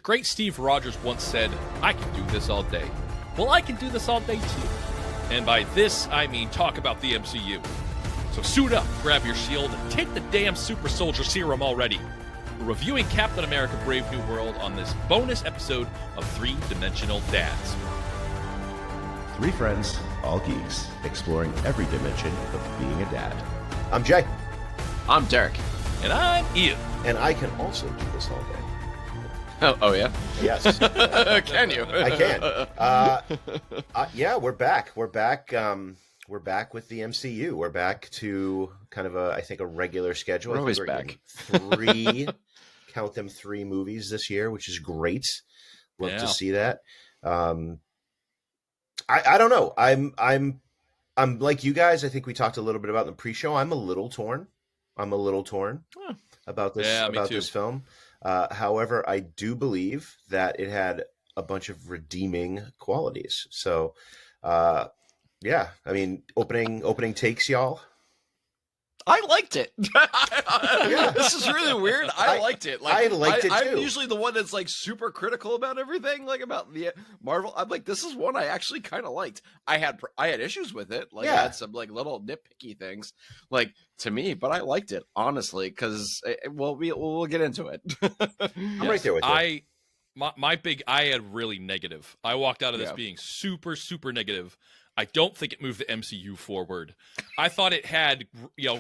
great Steve Rogers once said, "I can do this all day." Well, I can do this all day too. And by this, I mean talk about the MCU. So suit up, grab your shield, and take the damn super soldier serum already. We're reviewing Captain America Brave New World on this bonus episode of Three-Dimensional Dads. Three friends, all geeks, exploring every dimension of being a dad. I'm Jay. I'm Derek. And I'm Ian. And I can also do this all day. Oh yeah? Yes. Can you? I can. Yeah, we're back. We're back with the MCU. We're back to kind of I think a regular schedule. We're I think always back. Count them, 3 movies this year, which is great. Love Yeah. to see that. I don't know. I'm like you guys. I think we talked a little bit about in the pre-show. I'm a little torn about this this film. However, I do believe that it had a bunch of redeeming qualities. So, yeah, I mean, opening takes, y'all. I liked it. This is really weird. I liked it. I liked it too. I'm usually the one that's like super critical about everything, like about the Marvel. I'm like, this is one I actually kind of liked. I had issues with it. Like, I had some like little nitpicky things, like to me, but I liked it honestly because we'll get into it. I'm right there with you. I had really negative. I walked out of this being super, super negative. I don't think it moved the MCU forward. I thought it had,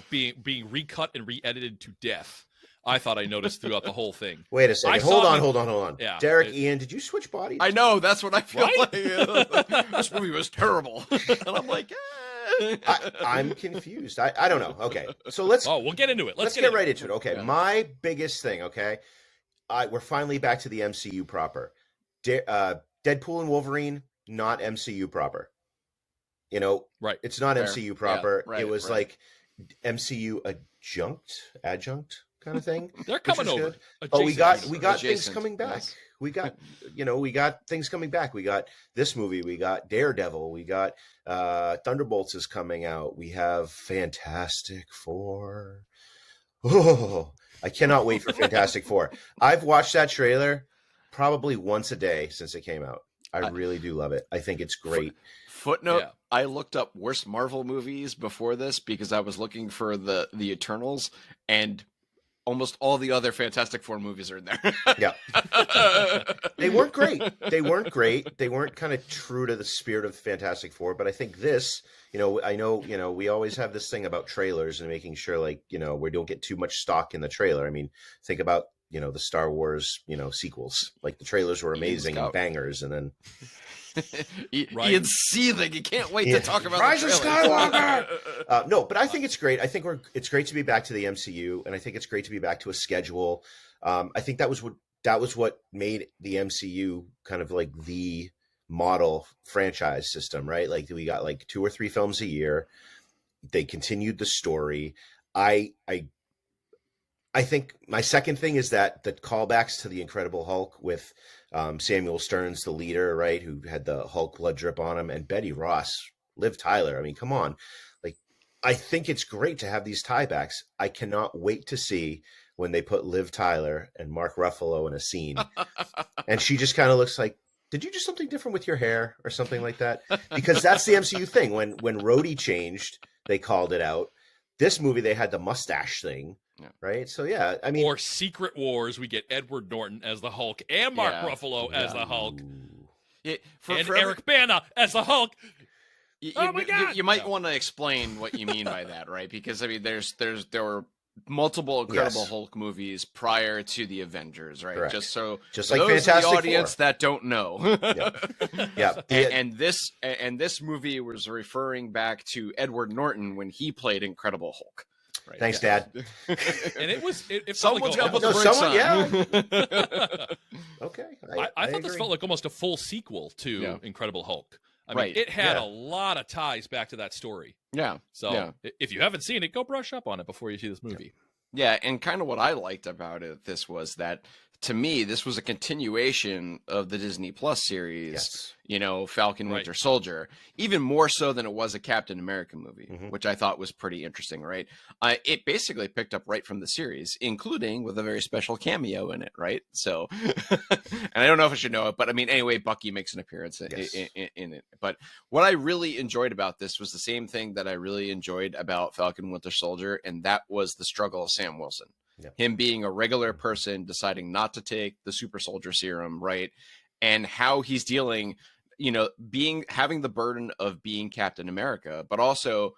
being recut and re-edited to death. I thought I noticed throughout the whole thing. Wait a second. Hold on. Yeah, Derek, Ian, did you switch bodies? I know, that's what I feel like. This movie was terrible. And I'm like, I'm confused. I don't know. Okay. So we'll get into it. Let's get right into it. Okay. Yeah. My biggest thing, okay. We're finally back to the MCU proper. Deadpool and Wolverine, not MCU proper. Right. It's not Fair. MCU proper. Yeah, right, it was right. like MCU adjunct kind of thing. They're coming over. Oh, we got Adjacent. things coming back. Yes. We got things coming back. We got this movie. We got Daredevil. We got Thunderbolts is coming out. We have Fantastic Four. Oh, I cannot wait for Fantastic Four. I've watched that trailer probably once a day since it came out. I really do love it. I think it's great. Footnote, I looked up worst Marvel movies before this because I was looking for the Eternals, and almost all the other Fantastic Four movies are in there. Yeah. They weren't great. They weren't kind of true to the spirit of Fantastic Four, but I think this, I know, we always have this thing about trailers and making sure we don't get too much stock in the trailer. I mean, think about, the Star Wars, sequels. Like the trailers were amazing and bangers, and then Ian's seething. You can't wait to talk about Rise of the Skywalker. No, but I think it's great. I think it's great to be back to the MCU, and I think it's great to be back to a schedule. I think that was what made the MCU kind of like the model franchise system, right? Like we got like 2 or 3 films a year. They continued the story. I think my second thing is that the callbacks to the Incredible Hulk with Samuel Stearns, the leader, right, who had the Hulk blood drip on him, and Betty Ross, Liv Tyler. I mean, come on. Like, I think it's great to have these tiebacks. I cannot wait to see when they put Liv Tyler and Mark Ruffalo in a scene. And she just kind of looks like, did you do something different with your hair or something like that? Because that's the MCU thing. When Rhodey changed, they called it out. This movie, they had the mustache thing. Yeah. Right. So, yeah, I mean, or Secret Wars, we get Edward Norton as the Hulk and Mark Ruffalo as the Hulk. Yeah, Eric Bana as the Hulk. Oh my God! You might want to explain what you mean by that, right? Because I mean, there were multiple Incredible Hulk movies prior to the Avengers, right? Correct. Just like those Fantastic in the audience Four that don't know. Yeah. And this movie was referring back to Edward Norton when he played Incredible Hulk. Right. Thanks, Dad. And it felt someone's like got to put the brakes on. Okay. I thought this felt like almost a full sequel to Incredible Hulk. I mean, Right. it had a lot of ties back to that story. Yeah. So if you haven't seen it, go brush up on it before you see this movie. Yeah, and kind of what I liked about this was that to me, this was a continuation of the Disney Plus series, Yes. Falcon Winter Soldier, even more so than it was a Captain America movie, Mhm. which I thought was pretty interesting, right? It basically picked up right from the series, including with a very special cameo in it, right? So, and I don't know if I should know it, but I mean, anyway, Bucky makes an appearance Yes. in it. But what I really enjoyed about this was the same thing that I really enjoyed about Falcon Winter Soldier, and that was the struggle of Sam Wilson. Yep. Him being a regular person deciding not to take the super soldier serum, right? And how he's dealing, having the burden of being Captain America, but also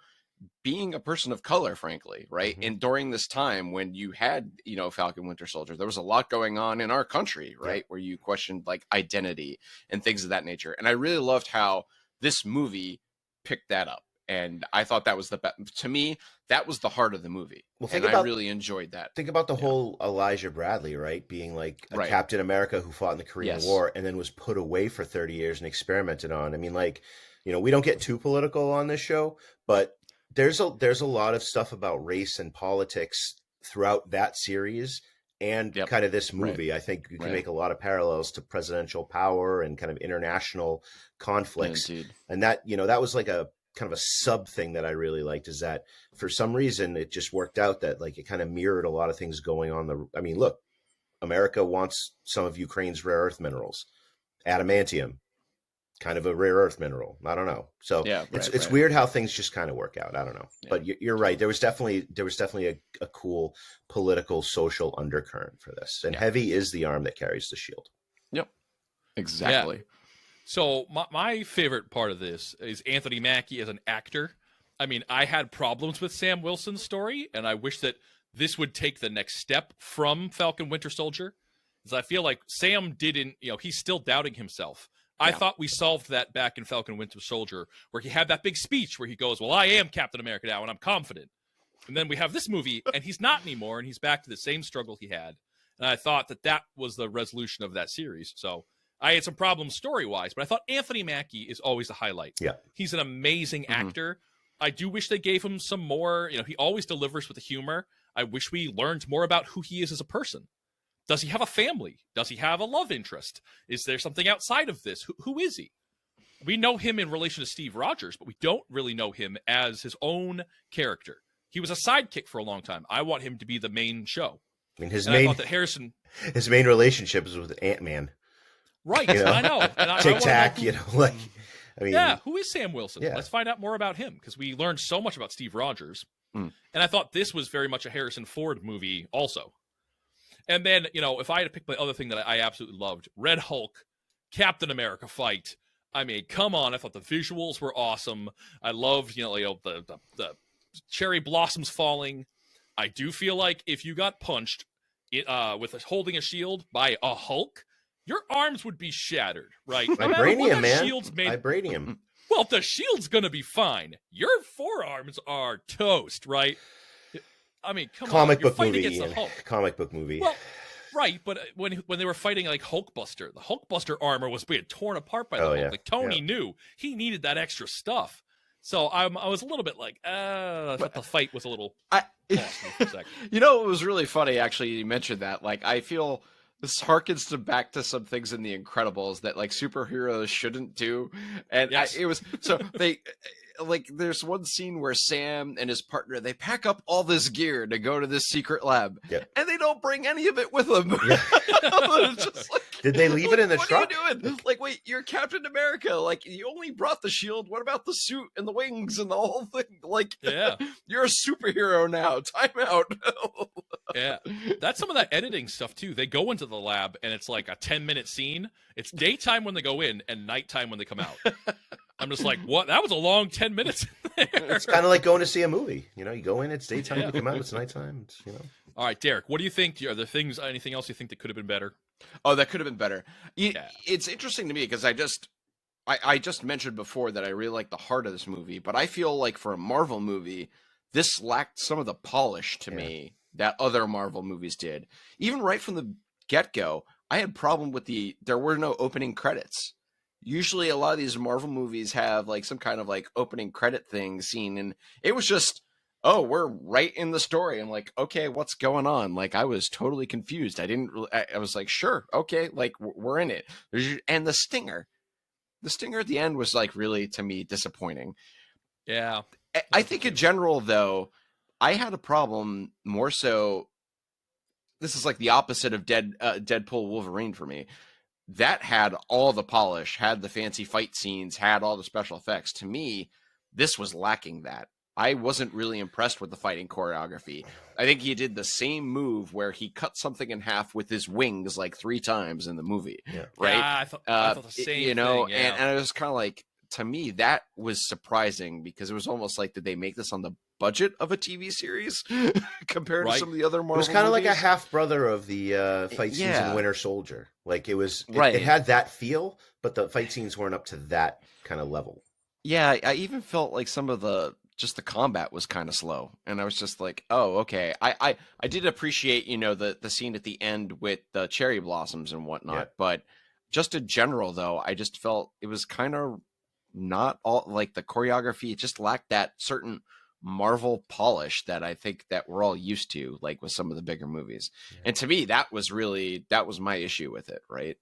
being a person of color, frankly, right? Mhm. And during this time when you had, Falcon Winter Soldier, there was a lot going on in our country, right? Yep. Where you questioned like identity and things of that nature. And I really loved how this movie picked that up. And I thought that was the best. To me, that was the heart of the movie. Well, and I really enjoyed that. Think about the whole Elijah Bradley, right? Being like a Captain America who fought in the Korean War and then was put away for 30 years and experimented on. I mean, we don't get too political on this show, but there's a lot of stuff about race and politics throughout that series and kind of this movie. Right. I think you can make a lot of parallels to presidential power and kind of international conflicts. Indeed. And that, that was like a kind of a sub thing that I really liked, is that for some reason it just worked out that like it kind of mirrored a lot of things going on. I mean, look, America wants some of Ukraine's rare earth minerals, adamantium, kind of a rare earth mineral. I don't know. So it's weird how things just kind of work out. I don't know, but you're right. There was definitely a cool political, social undercurrent for this, and Heavy is the arm that carries the shield. Yep, exactly. Yeah. So my favorite part of this is Anthony Mackie as an actor. I mean, I had problems with Sam Wilson's story, and I wish that this would take the next step from Falcon Winter Soldier, because I feel like Sam didn't, he's still doubting himself. I thought we solved that back in Falcon Winter Soldier, where he had that big speech where he goes, well, I am Captain America now, and I'm confident. And then we have this movie, and he's not anymore, and he's back to the same struggle he had. And I thought that was the resolution of that series. So I had some problems story-wise, but I thought Anthony Mackie is always a highlight. Yeah. He's an amazing actor. I do wish they gave him some more. He always delivers with the humor. I wish we learned more about who he is as a person. Does he have a family? Does he have a love interest? Is there something outside of this? Who is he? We know him in relation to Steve Rogers, but we don't really know him as his own character. He was a sidekick for a long time. I want him to be the main show. I mean, I thought that Harrison, his main relationship is with Ant-Man. Right, I know. Tic Tac, who is Sam Wilson? Let's find out more about him, because we learned so much about Steve Rogers. And I thought this was very much a Harrison Ford movie also. And then, if I had to pick my other thing that I absolutely loved, Red Hulk, Captain America fight. I mean, come on. I thought the visuals were awesome. I loved, the cherry blossoms falling. I do feel like if you got punched with holding a shield by a Hulk, your arms would be shattered, right? Vibranium, man. Vibranium. Well, the shield's going to be fine. Your forearms are toast, right? I mean, come on. You're fighting against the Hulk. Comic book movie. Well, right, but when they were fighting like Hulkbuster, the Hulkbuster armor was being torn apart by the Hulk. Yeah. Like Tony knew he needed that extra stuff. So I was a little bit like, I thought the fight was a little lost me for a second. It was really funny, actually, you mentioned that. Like, I feel this harkens back to some things in The Incredibles that, like, superheroes shouldn't do. And there's one scene where Sam and his partner, they pack up all this gear to go to this secret lab, and they don't bring any of it with them. Yeah. Just like, did they leave it in the truck? What are you doing? Like, wait, you're Captain America. Like, you only brought the shield. What about the suit and the wings and the whole thing? Like, you're a superhero now. Time out. Yeah. That's some of that editing stuff, too. They go into the lab, and it's like a 10-minute scene. It's daytime when they go in and nighttime when they come out. I'm just like, what? That was a long 10 minutes in there. It's kind of like going to see a movie. You go in, it's daytime, you come out, it's nighttime. All right, Derek, what do you think? Are there anything else you think that could have been better? Oh, that could have been better. It's interesting to me because I just mentioned before that I really like the heart of this movie, but I feel like for a Marvel movie, this lacked some of the polish to me that other Marvel movies did. Even right from the get-go, I had problem with there were no opening credits. Usually a lot of these Marvel movies have like some kind of like opening credit thing scene, and it was just oh, we're right in the story. I'm like, okay, what's going on? Like, I was totally confused. I didn't really, I was like, sure, okay, like we're in it. And the stinger at the end was like really, to me, disappointing. Yeah. I think in general, though, I had a problem more so. This is like the opposite of Deadpool Wolverine for me. That had all the polish, had the fancy fight scenes, had all the special effects. To me, this was lacking that. I wasn't really impressed with the fighting choreography. I think he did the same move where he cut something in half with his wings like 3 times in the movie. Yeah. Right? Yeah, I thought the same you know, thing. Yeah. And I was kind of like, to me, that was surprising because it was almost like, did they make this on the budget of a TV series compared to some of the other Marvel It was kind of like a movies? half brother of the fight scenes in Winter Soldier. Like it was, Right. it had that feel, but the fight scenes weren't up to that kind of level. Yeah, I even felt like some of the combat was kind of slow, and I was just like, oh, okay. I did appreciate, you know, the scene at the end with the cherry blossoms and whatnot, Yeah. but just in general, though, I just felt it was kind of not all like the choreography. It just lacked that certain Marvel polish that I think that we're all used to, like with some of the bigger movies. Yeah. And to me, that was my issue with it, right?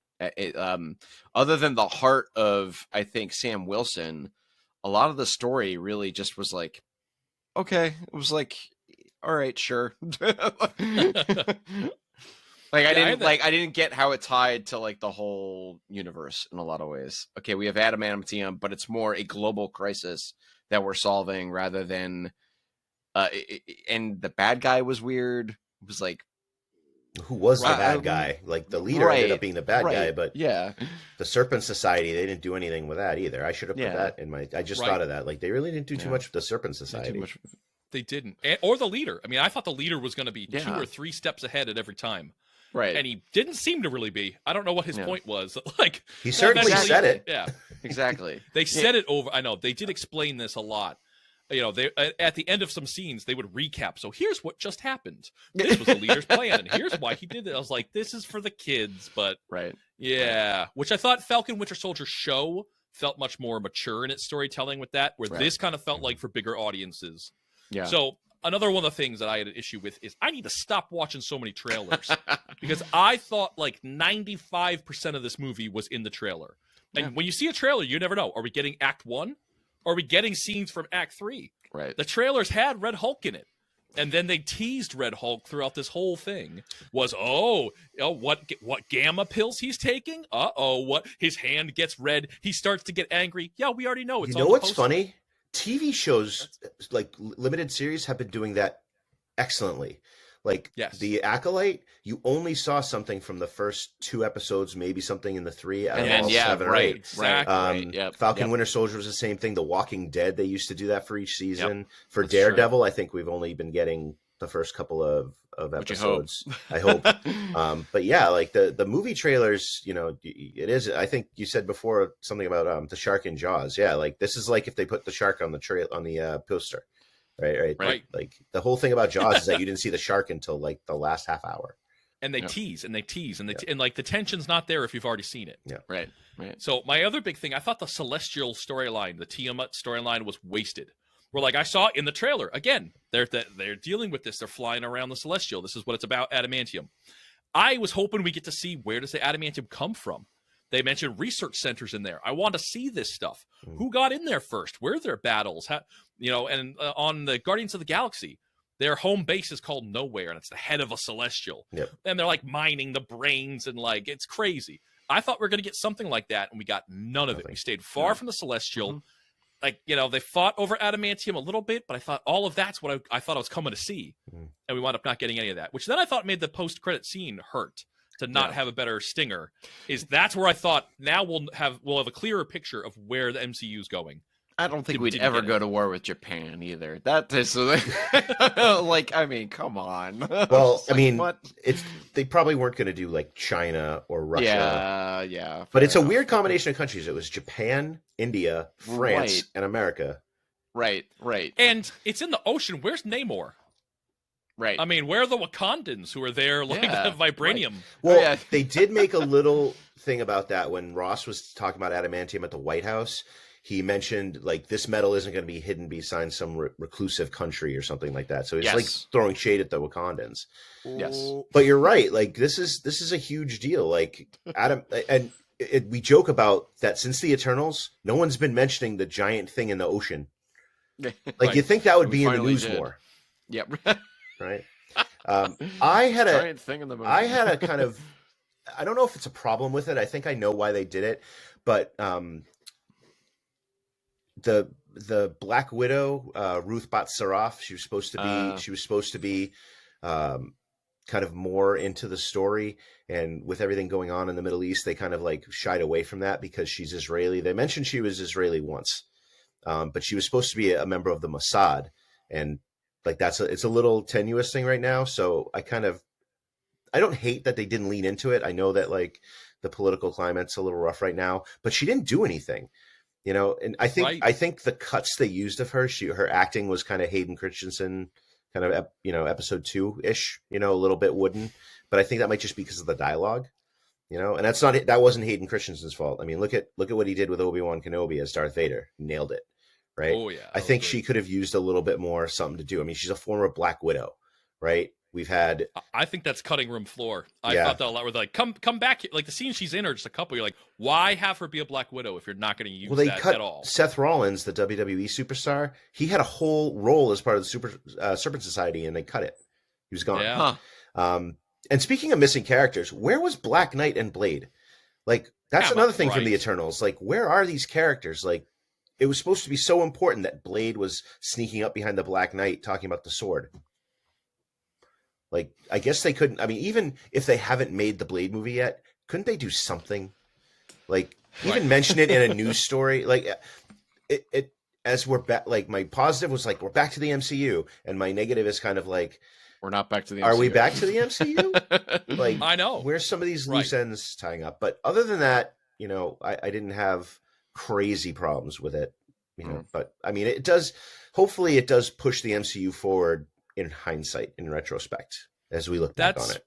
Other than the heart of, I think, Sam Wilson, a lot of the story really just was like, okay, it was like, all right, sure. Like I didn't get how it tied to like the whole universe in a lot of ways. Okay, we have adamantium, but it's more a global crisis that we're solving rather than and the bad guy was weird. It was like, who was the bad guy? Like the leader ended up being the bad guy, but yeah, the Serpent Society, they didn't do anything with that either. I should have put that in my. I just thought of that. Like they really didn't do too much with the Serpent Society. They didn't, or the leader. I mean, I thought the leader was going to be 2 or 3 steps ahead at every time. Right. And he didn't seem to really be. I don't know what his point was. Like he certainly said it. Yeah. Exactly. They said it over. I know they did explain this a lot. You know, they at the end of some scenes they would recap. So here's what just happened. This was the leader's plan, and here's why he did it. I was like, this is for the kids, but yeah. Which I thought Falcon Winter Soldier show felt much more mature in its storytelling with that, where this kind of felt like for bigger audiences. Yeah. So another one of the things that I had an issue with is I need to stop watching so many trailers because I thought like 95% of this movie was in the trailer. And when you see a trailer, you never know. Are we getting Act 1? Or are we getting scenes from Act 3? Right. The trailers had Red Hulk in it. And then they teased Red Hulk throughout this whole thing. Was, what gamma pills he's taking? What? His hand gets red. He starts to get angry. Yeah, we already know. It's you know what's funny? TV shows, like limited series, have been doing that excellently. Like the Acolyte, you only saw something from the first 2 episodes, maybe something in the 3 out of all 7 or 8. Exactly. Falcon Winter Soldier was the same thing. The Walking Dead, they used to do that for each season. For Daredevil, I think we've only been getting the first couple of episodes. I hope. But yeah, like the movie trailers, you know, it is. I think you said before something about the shark in Jaws. Yeah, like this is like if they put the shark on the poster. Right. Like the whole thing about Jaws is that you didn't see the shark until like the last half hour. And they tease and like the tension's not there if you've already seen it. Yeah. Right. So my other big thing, I thought the Celestial storyline, the Tiamat storyline was wasted. Where like I saw in the trailer, again, they're dealing with this. They're flying around the Celestial. This is what it's about, adamantium. I was hoping we get to see where does the adamantium come from. They mentioned research centers in there. I want to see this stuff. Who got in there first? Where are their battles? And on the Guardians of the Galaxy, their home base is called Nowhere, and it's the head of a Celestial. Yep. And they're like mining the brains, and like it's crazy. I thought we were going to get something like that, and we got none of it. We stayed far from the Celestial. Like, you know, they fought over adamantium a little bit, but I thought all of that's what I thought I was coming to see. And we wound up not getting any of that, which then I thought made the post-credit scene hurt. To not have a better stinger that's where I thought now we'll have a clearer picture of where the MCU is going. I don't think we'd ever go to war with Japan either. That is like, I mean, come on. Well, I mean, they probably weren't going to do like China or Russia. Yeah. But it's a weird combination of countries. It was Japan, India, France, and America. Right. And it's in the ocean. Where's Namor? Right. I mean, where are the Wakandans who are there like the vibranium? Right. Well, they did make a little thing about that when Ross was talking about adamantium at the White House. he mentioned like this metal isn't going to be hidden behind some reclusive country or something like that. So it's like throwing shade at the Wakandans. Yes, but you're right. Like this is a huge deal. Like Adam and we joke about that since the Eternals, no one's been mentioning the giant thing in the ocean. Like you think that would be in the news more. Yep. Right. I had a giant thing in the movie. I had a kind of, I don't know if it's a problem with it. I think I know why they did it, but the Black Widow, Ruth Bat-Saraf, she was supposed to be kind of more into the story, and with everything going on in the Middle East, they kind of like shied away from that because she's Israeli. They mentioned she was Israeli once, but she was supposed to be a member of the Mossad, and like it's a little tenuous thing right now. So I don't hate that they didn't lean into it. I know that like the political climate's a little rough right now, but she didn't do anything, and I think the cuts they used of her, her acting was kind of Hayden Christensen, kind of, episode 2-ish, a little bit wooden, but I think that might just be because of the dialogue, and that wasn't Hayden Christensen's fault. I mean, look at what he did with Obi-Wan Kenobi as Darth Vader. Nailed it. Right. Oh yeah. I think she could have used a little bit more something to do. I mean, she's a former Black Widow, right? We've had. I think that's cutting room floor. I thought that a lot. Where they're like, come back. Like the scene she's in, or just a couple. You're like, why have her be a Black Widow if you're not going to use that at all? Seth Rollins, the WWE superstar, he had a whole role as part of the Serpent Society, and they cut it. He was gone. Yeah. And speaking of missing characters, where was Black Knight and Blade? Like that's another thing from the Eternals. Like, where are these characters? Like, it was supposed to be so important that Blade was sneaking up behind the Black Knight talking about the sword. Like, I guess they couldn't. I mean, even if they haven't made the Blade movie yet, couldn't they do something? Like, even mention it in a news story? Like, it as we're back. Like, my positive was like, we're back to the MCU, and my negative is kind of like, we're not back to the MCU. Are we back to the MCU? Like, I know. Where's some of these loose ends tying up? But other than that, I didn't have crazy problems with it, but I mean, hopefully it does push the MCU forward in hindsight, in retrospect, as we look back on it.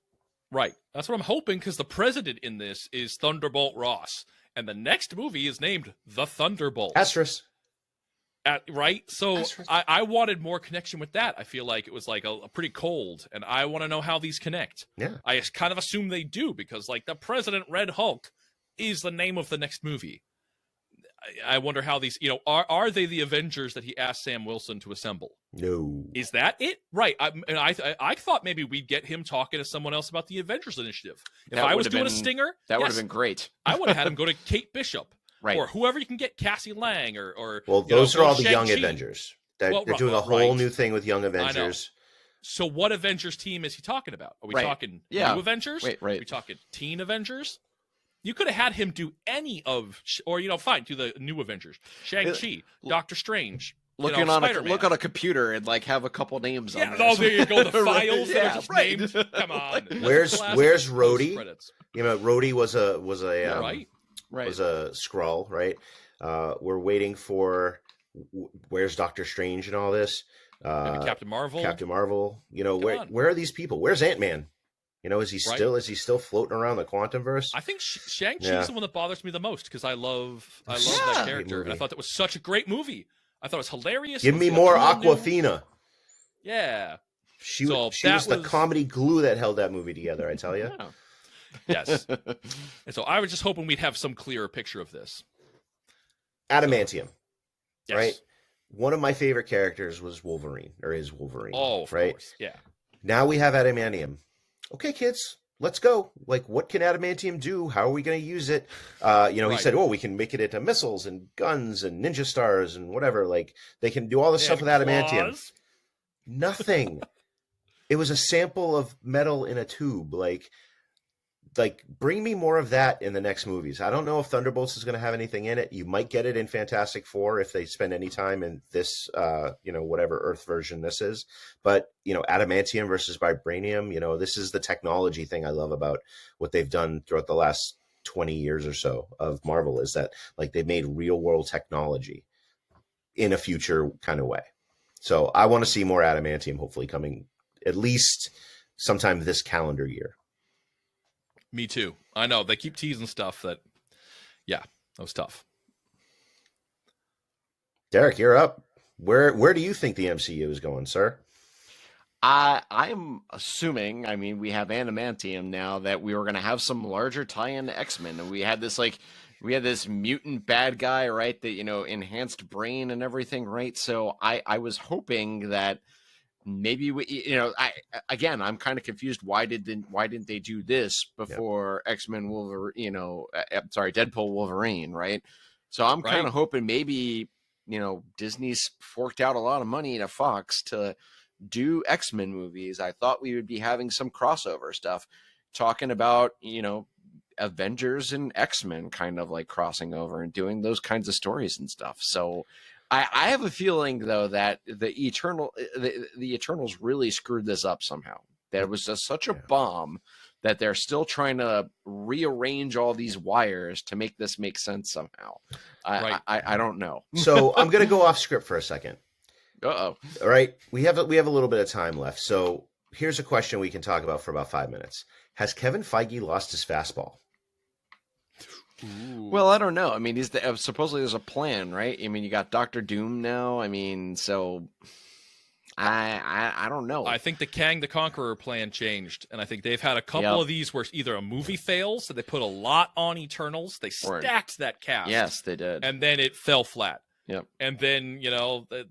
Right. That's what I'm hoping, because the president in this is Thunderbolt Ross, and the next movie is named The Thunderbolts. Asterisk. Right? So I wanted more connection with that. I feel like it was like a pretty cold, and I want to know how these connect. Yeah. I kind of assume they do, because like the President Red Hulk is the name of the next movie. I wonder how these, are they the Avengers that he asked Sam Wilson to assemble? No. Is that it? Right. I thought maybe we'd get him talking to someone else about the Avengers Initiative. If I was doing a stinger, that would have been great. I would have had him go to Kate Bishop, right, or whoever you can get, Cassie Lang, or well, those are all the Shang-Chi. Young Avengers. They're doing a whole new thing with Young Avengers. So what Avengers team is he talking about? Are we talking New Avengers? Right. Are we talking Teen Avengers? You could have had him do any of, or fine, do the New Avengers, Shang-Chi, Doctor Strange. Look on a computer and like have a couple names on there. Oh, there you go. The files that are just named. Come on. Where's Rhodey? Rhodey was a Skrull, right? We're waiting for where's Doctor Strange and all this. Captain Marvel. Where are these people? Where's Ant-Man? Is he still floating around the Quantumverse? I think Shang-Chi's the one that bothers me the most, because I love that character, and I thought that was such a great movie. I thought it was hilarious. Give me more Aquafina. Yeah. She was the comedy glue that held that movie together, I tell you. Yeah. Yes. And so I was just hoping we'd have some clearer picture of this. Adamantium. Yes. Right? One of my favorite characters was Wolverine, or is Wolverine. Oh, of course. Yeah. Now we have Adamantium. Okay, kids, let's go. Like, what can adamantium do? How are we going to use it? He said, we can make it into missiles and guns and ninja stars and whatever. Like, they can do all this stuff with adamantium. Nothing. It was a sample of metal in a tube. Like, bring me more of that in the next movies. I don't know if Thunderbolts is going to have anything in it. You might get it in Fantastic Four if they spend any time in this, whatever Earth version this is. But, adamantium versus vibranium, this is the technology thing I love about what they've done throughout the last 20 years or so of Marvel, is that like they've made real world technology in a future kind of way. So I want to see more adamantium hopefully coming at least sometime this calendar year. Me too. I know they keep teasing stuff that was tough. Derek, you're up. Where do you think the MCU is going, sir? I'm assuming, I mean, we have adamantium now, that we were going to have some larger tie-in to X-Men, and we had this mutant bad guy, right? That, enhanced brain and everything, right? So I was hoping that maybe I'm kind of confused. Why didn't they do this before X-Men Wolverine? Deadpool Wolverine, right? So I'm kind of hoping maybe Disney's forked out a lot of money to Fox to do X-Men movies. I thought we would be having some crossover stuff, talking about Avengers and X-Men kind of like crossing over and doing those kinds of stories and stuff. So I have a feeling though that the Eternals really screwed this up somehow. That was just such a bomb that they're still trying to rearrange all these wires to make this make sense somehow. I don't know. So I'm going to go off script for a second. Uh-oh. All right. We have a little bit of time left. So here's a question we can talk about for about 5 minutes. Has Kevin Feige lost his fastball? Ooh. Well, I don't know. I mean, supposedly there's a plan, right? I mean, you got Doctor Doom now. I mean, so I don't know. I think the Kang the Conqueror plan changed, and I think they've had a couple of these where either a movie fails, so they put a lot on Eternals. They stacked that cast. Yes, they did. And then it fell flat. Yep. And then,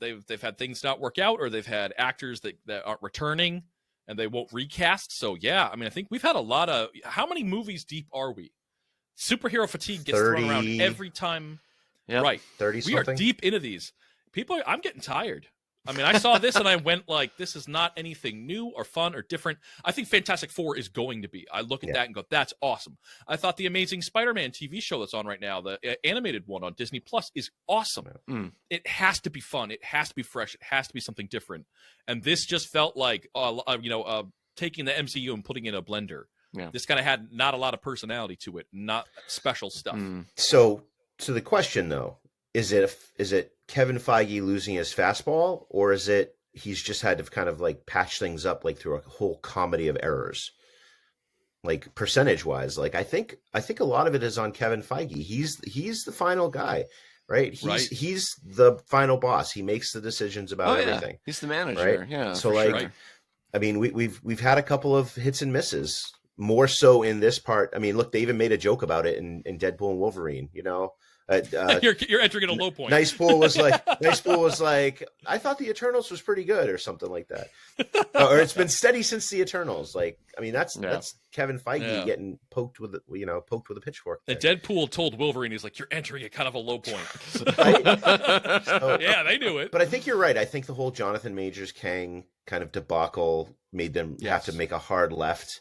they've had things not work out, or they've had actors that aren't returning and they won't recast. So, yeah, I mean, I think we've had a lot of – how many movies deep are we? Superhero fatigue gets 30, thrown around every time. Yep. Right. 30-something? We are deep into these. I'm getting tired. I mean, I saw this and I went like, this is not anything new or fun or different. I think Fantastic Four is going to be. I look at that and go, that's awesome. I thought the Amazing Spider-Man TV show that's on right now, the animated one on Disney Plus, is awesome. It has to be fun. It has to be fresh. It has to be something different. And this just felt like, taking the MCU and putting it in a blender. Yeah. This kind of had not a lot of personality to it, not special stuff. So the question though, is it Kevin Feige losing his fastball, or is it he's just had to kind of like patch things up like through a whole comedy of errors? Like percentage wise, like I think a lot of it is on Kevin Feige. He's the final guy, right? He's the final boss. He makes the decisions about everything. He's the manager. Right? Yeah. So I mean, we've had a couple of hits and misses. More so in this part. I mean, look, they even made a joke about it in Deadpool and Wolverine. You're entering at a low point. Nice Pool was like, I thought the Eternals was pretty good, or something like that. Or it's been steady since the Eternals. Like, I mean, that's Kevin Feige getting poked with a pitchfork. And Deadpool told Wolverine, he's like, you're entering at kind of a low point. Yeah, they knew it. But I think you're right. I think the whole Jonathan Majors Kang kind of debacle made them have to make a hard left.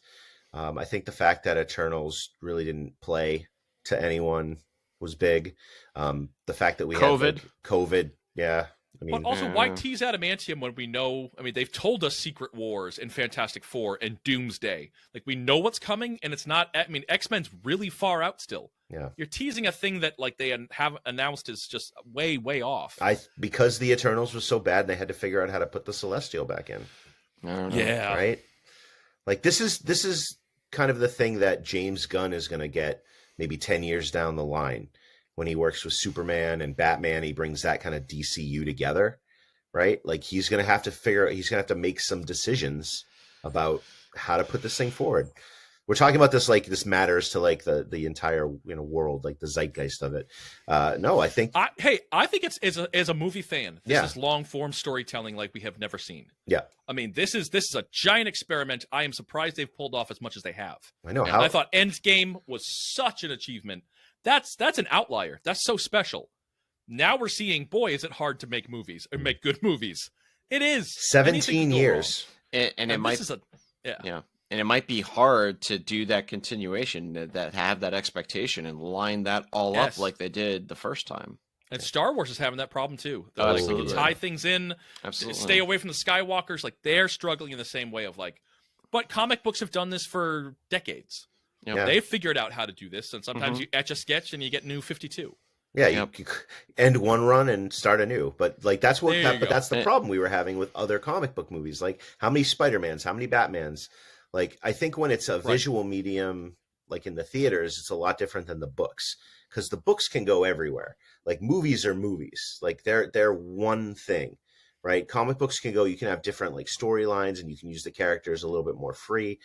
I think the fact that Eternals really didn't play to anyone was big. The fact that we had COVID, I mean, but also, why tease adamantium when we know? I mean, they've told us Secret Wars and Fantastic Four and Doomsday. Like, we know what's coming, and it's not. I mean, X-Men's really far out still. Yeah, you're teasing a thing that like they have announced is just way, way off. Because the Eternals was so bad, they had to figure out how to put the Celestial back in. Yeah, right. Like this is kind of the thing that James Gunn is going to get maybe 10 years down the line when he works with Superman and Batman. He brings that kind of DCU together, right? Like he's going to have to make some decisions about how to put this thing forward. We're talking about this like this matters to like the entire world, like the zeitgeist of it. No, I think I think it's as a movie fan, this is long form storytelling like we have never seen. Yeah, I mean this is a giant experiment. I am surprised they've pulled off as much as they have. I know. I thought Endgame was such an achievement. That's an outlier. That's so special. Now we're seeing, boy, is it hard to make movies or make good movies. It is 17 years, and it might. And it might be hard to do that continuation, that have that expectation and line that all up like they did the first time. And Star Wars is having that problem too. Absolutely. Like, tie things in, stay away from the Skywalkers. Like they're struggling in the same way of like, but comic books have done this for decades. They've figured out how to do this. And sometimes you etch a sketch and you get new 52. Yeah, you end one run and start anew. But like that's that's the problem we were having with other comic book movies. Like how many Spider-Mans, how many Batmans? Like, I think when it's a visual medium, like in the theaters, it's a lot different than the books, because the books can go everywhere. Like movies are movies, like they're one thing, right? Comic books can go, you can have different like storylines, and you can use the characters a little bit more free.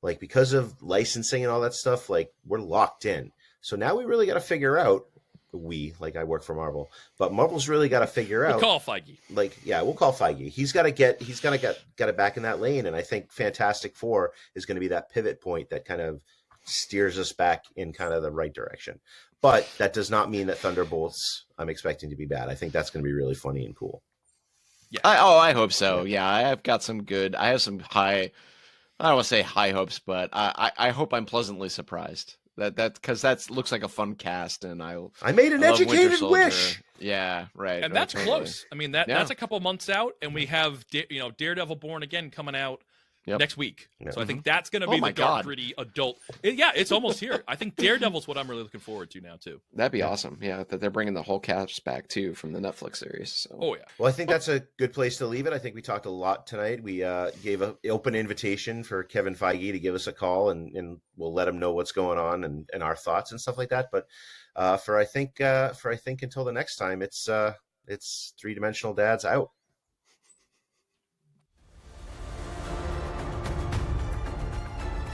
Like because of licensing and all that stuff, like we're locked in. So now we really got to figure out, like I work for Marvel, but Marvel's really got to figure out. We'll call Feige. Like, yeah, we'll call Feige. He's got to get it back in that lane. And I think Fantastic Four is going to be that pivot point that kind of steers us back in kind of the right direction. But that does not mean that Thunderbolts I'm expecting to be bad. I think that's going to be really funny and cool. Yeah. I hope so. Yeah, I have some high, I don't want to say high hopes, but I hope I'm pleasantly surprised. That because that looks like a fun cast, and I made an educated wish. Yeah, right. And that's close. I mean, that's a couple months out, and we have Daredevil Born Again coming out next week. Yep. So I think that's going to be the dark, gritty adult. It's almost here. I think Daredevil's what I'm really looking forward to now too. That'd be awesome. Yeah, that they're bringing the whole cast back too from the Netflix series. So. Oh yeah. Well, I think that's a good place to leave it. I think we talked a lot tonight. We gave an open invitation for Kevin Feige to give us a call, and we'll let him know what's going on and our thoughts and stuff like that. But for I think until the next time, it's Three-Dimensional Dads out.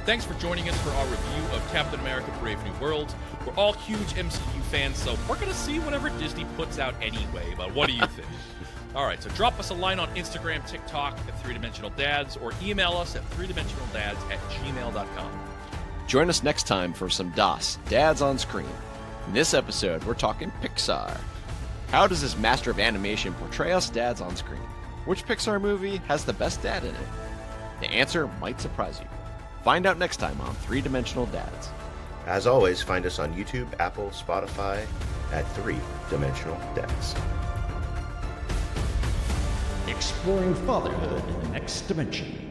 Thanks for joining us for our review of Captain America Brave New World. We're all huge MCU fans, so we're going to see whatever Disney puts out anyway, but what do you think? All right, so drop us a line on Instagram, TikTok at 3Dimensional Dads, or email us at 3dimensionaldads@gmail.com. Join us next time for some DOS, Dads on Screen. In this episode, we're talking Pixar. How does this master of animation portray us dads on screen? Which Pixar movie has the best dad in it? The answer might surprise you. Find out next time on 3Dimensional Dads. As always, find us on YouTube, Apple, Spotify at 3Dimensional Dads. Exploring fatherhood in the next dimension.